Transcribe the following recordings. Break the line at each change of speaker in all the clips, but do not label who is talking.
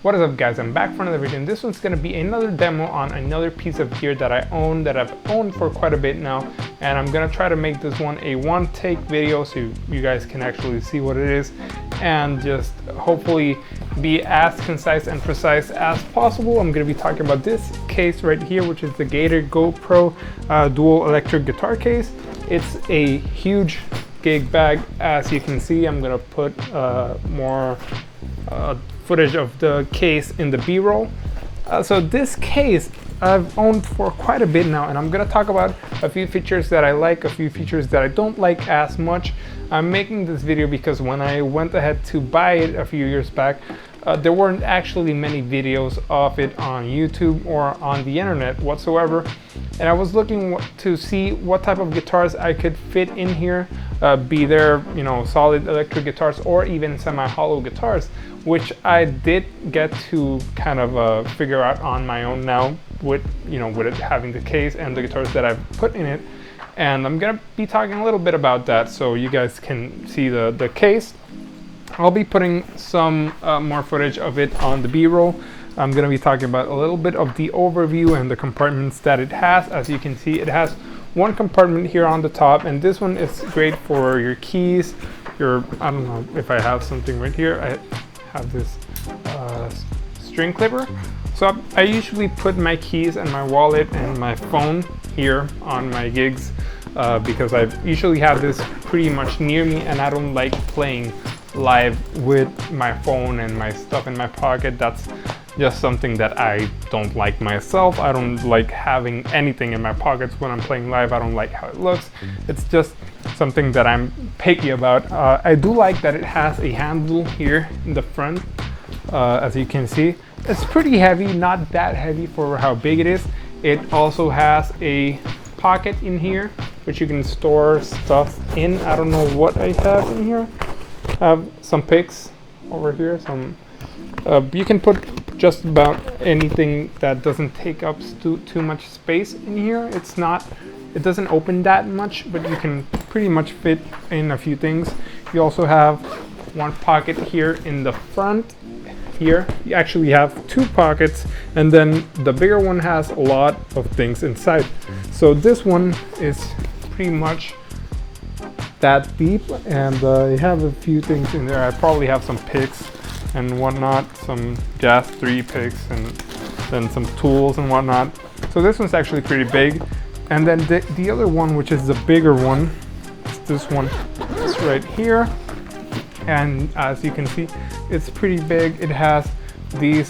What is up, guys? I'm back for another video, and this one's gonna be another demo on another piece of gear that I own, that I've owned for quite a bit now, and I'm gonna try to make this one a one-take video so you guys can actually see what it is and just hopefully be as concise and precise as possible. I'm gonna be talking about this case right here, which is the Gator GoPro dual electric guitar case. It's a huge gig bag. As you can see, I'm gonna put more footage of the case in the B-roll. So this case I've owned for quite a bit now, and I'm gonna talk about a few features that I like, a few features that I don't like as much. I'm making this video because when I went ahead to buy it a few years back, there weren't actually many videos of it on YouTube or on the internet whatsoever, and I was looking to see what type of guitars I could fit in here, be there, you know, solid electric guitars or even semi-hollow guitars, which I did get to kind of figure out on my own now with it having the case and the guitars that I've put in it. And I'm gonna be talking a little bit about that so you guys can see the case. I'll be putting some more footage of it on the B-roll. I'm gonna be talking about a little bit of the overview and the compartments that it has. As you can see, it has one compartment here on the top, and this one is great for your keys, I don't know if I have something right here. I have this string clipper. So I usually put my keys and my wallet and my phone here on my gigs because I usually have this pretty much near me, and I don't like playing live with my phone and my stuff in my pocket. That's just something that I don't like myself. I don't like having anything in my pockets when I'm playing live. I don't like how it looks. It's just something that I'm picky about. I do like that it has a handle here in the front. As you can see, it's pretty heavy, not that heavy for how big it is. It also has a pocket in here which you can store stuff in. I don't know what I have in here. I have some picks over here. You can put just about anything that doesn't take up too much space in here. It doesn't open that much, but you can pretty much fit in a few things. You also have one pocket here in the front. Here you actually have two pockets, and then the bigger one has a lot of things inside. So this one is pretty much that deep, and I have a few things in there. I probably have some picks and whatnot, some Jazz 3 picks, and then some tools and whatnot. So this one's actually pretty big. And then the other one, which is the bigger one, is this one. It's right here, and as you can see, it's pretty big. It has these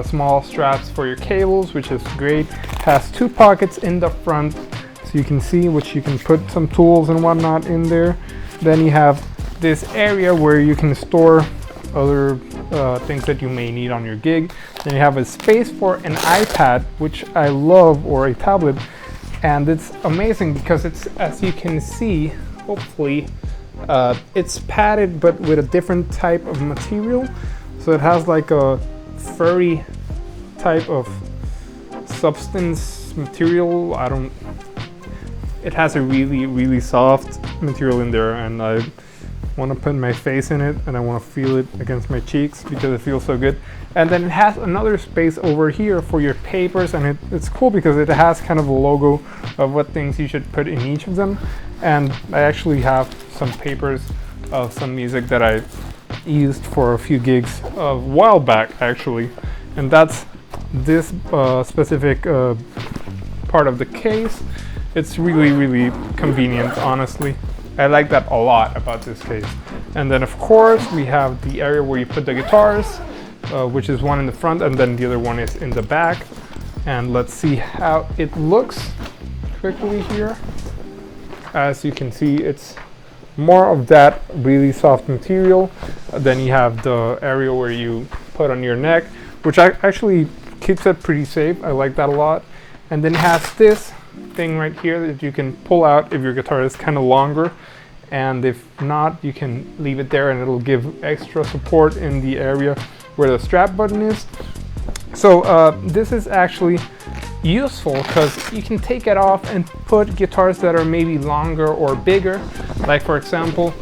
small straps for your cables, which is great. It has two pockets in the front, so you can see, which you can put some tools and whatnot in there. Then you have this area where you can store other things that you may need on your gig. Then you have a space for an iPad, which I love, or a tablet, and it's amazing because it's, as you can see, hopefully, it's padded but with a different type of material. So it has like a furry type of substance material. It has a really soft material in there, and I want to put my face in it and I want to feel it against my cheeks because it feels so good. And then it has another space over here for your papers, and it's cool because it has kind of a logo of what things you should put in each of them. And I actually have some papers of some music that I used for a few gigs a while back, actually, and that's this specific part of the case. It's really convenient, honestly. I like that a lot about this case. And then of course we have the area where you put the guitars, which is one in the front, and then the other one is in the back. And let's see how it looks quickly here. As you can see, it's more of that really soft material. Then you have the area where you put on your neck, which actually keeps it pretty safe. I like that a lot. And then it has this thing right here that you can pull out if your guitar is kind of longer, and if not, you can leave it there and it'll give extra support in the area where the strap button is. So this is actually useful because you can take it off and put guitars that are maybe longer or bigger. Like for example,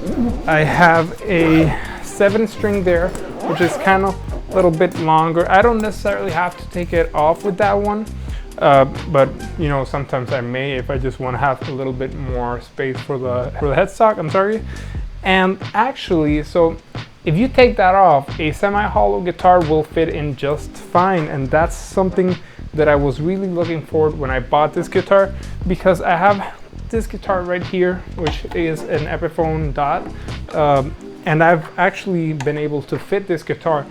I have a 7-string there, which is kind of little bit longer. I don't necessarily have to take it off with that one, but you know, sometimes I may if I just want to have a little bit more space for the headstock. I'm sorry. And actually, so if you take that off, a semi-hollow guitar will fit in just fine, and that's something that I was really looking for when I bought this guitar, because I have this guitar right here, which is an Epiphone Dot, and I've actually been able to fit this guitar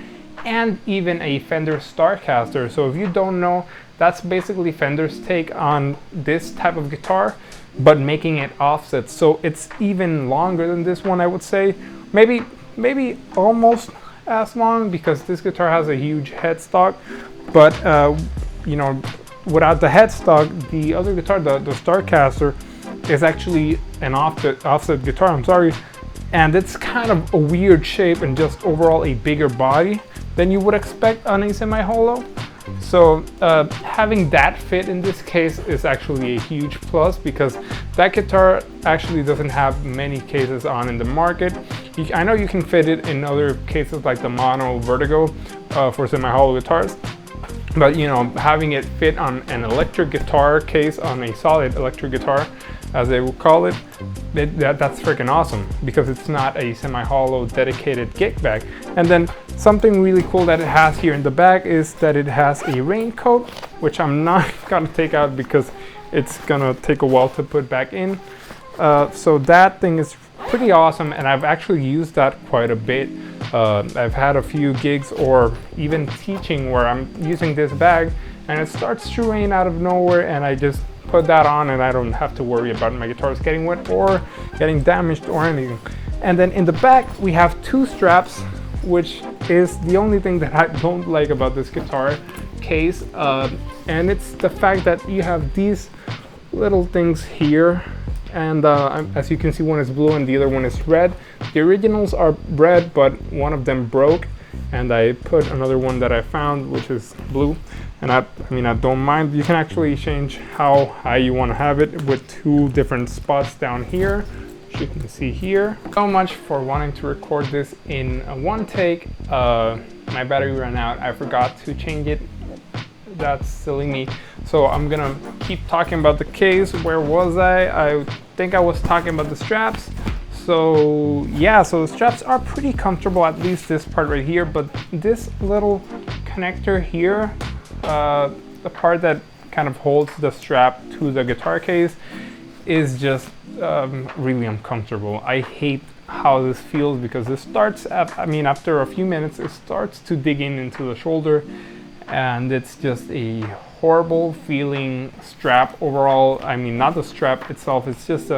and even a Fender Starcaster. So if you don't know, that's basically Fender's take on this type of guitar, but making it offset. So it's even longer than this one, I would say. Maybe almost as long, because this guitar has a huge headstock, but you know, without the headstock, the other guitar, the Starcaster, is actually an offset guitar, I'm sorry, and it's kind of a weird shape and just overall a bigger body than you would expect on a semi-hollow. So having that fit in this case is actually a huge plus, because that guitar actually doesn't have many cases on in the market. I know you can fit it in other cases like the Mono Vertigo for semi-hollow guitars, but you know, having it fit on an electric guitar case, on a solid electric guitar as they will call it, that's freaking awesome, because it's not a semi-hollow dedicated gig bag. And then something really cool that it has here in the back is that it has a raincoat, which I'm not gonna take out because it's gonna take a while to put back in. So that thing is pretty awesome, and I've actually used that quite a bit. I've had a few gigs or even teaching where I'm using this bag and it starts to rain out of nowhere, and I just put that on and I don't have to worry about my guitars getting wet or getting damaged or anything. And then in the back we have two straps, which is the only thing that I don't like about this guitar case, and it's the fact that you have these little things here, and as you can see, one is blue and the other one is red. The originals are red, but one of them broke, and I put another one that I found, which is blue. And I mean, I don't mind. You can actually change how high you want to have it with two different spots down here, which you can see here. So much for wanting to record this in one take. My battery ran out. I forgot to change it. That's silly me. So I'm gonna keep talking about the case. Where was I? I think I was talking about the straps. So yeah, so the straps are pretty comfortable, at least this part right here, but this little connector here, the part that kind of holds the strap to the guitar case, is just really uncomfortable. I hate how this feels, because it starts at, I mean, after a few minutes it starts to dig in into the shoulder, and it's just a horrible feeling strap overall. I mean, not the strap itself, it's just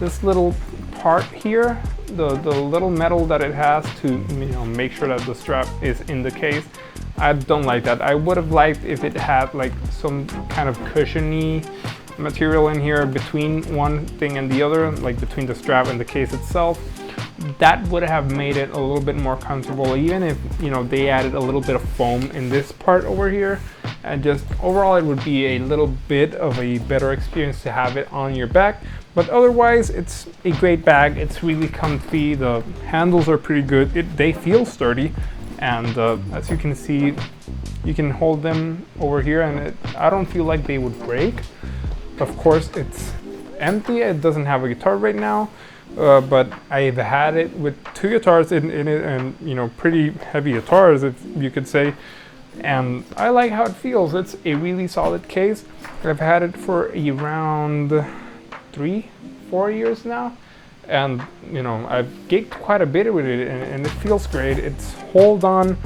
this little part here, the little metal that it has to, you know, make sure that the strap is in the case. I don't like that. I would have liked if it had like some kind of cushiony material in here between one thing and the other, like between the strap and the case itself. That would have made it a little bit more comfortable, even if, you know, they added a little bit of foam in this part over here. And just overall it would be a little bit of a better experience to have it on your back. But otherwise it's a great bag. It's really comfy. The handles are pretty good. They feel sturdy, and as you can see, you can hold them over here and I don't feel like they would break. Of course it's empty, it doesn't have a guitar right now, but I've had it with two guitars in it, and you know, pretty heavy guitars, if you could say, and I like how it feels. It's a really solid case. I've had it for around 3-4 years now, and you know, I've gigged quite a bit with it, and it feels great. It's hold on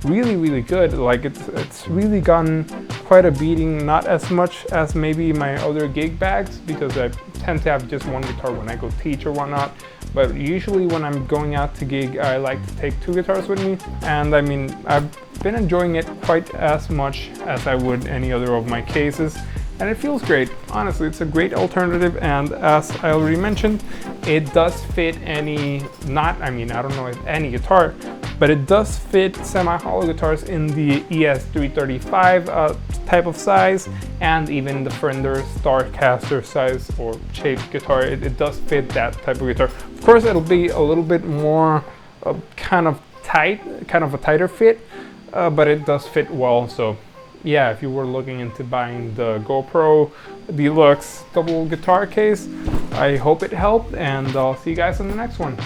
really good. Like it's really gotten quite a beating, not as much as maybe my other gig bags, because I tend to have just one guitar when I go teach or whatnot, but usually when I'm going out to gig I like to take two guitars with me, and I mean, I've been enjoying it quite as much as I would any other of my cases, and it feels great. Honestly, it's a great alternative, and as I already mentioned, it does fit any, I don't know if any guitar, but it does fit semi-hollow guitars in the ES335 type of size, and even the Fender Starcaster size or shaped guitar. It does fit that type of guitar. Of course, it'll be a little bit more kind of tight, kind of a tighter fit, but it does fit well. So yeah, if you were looking into buying the GoPro Deluxe double guitar case, I hope it helped, and I'll see you guys in the next one.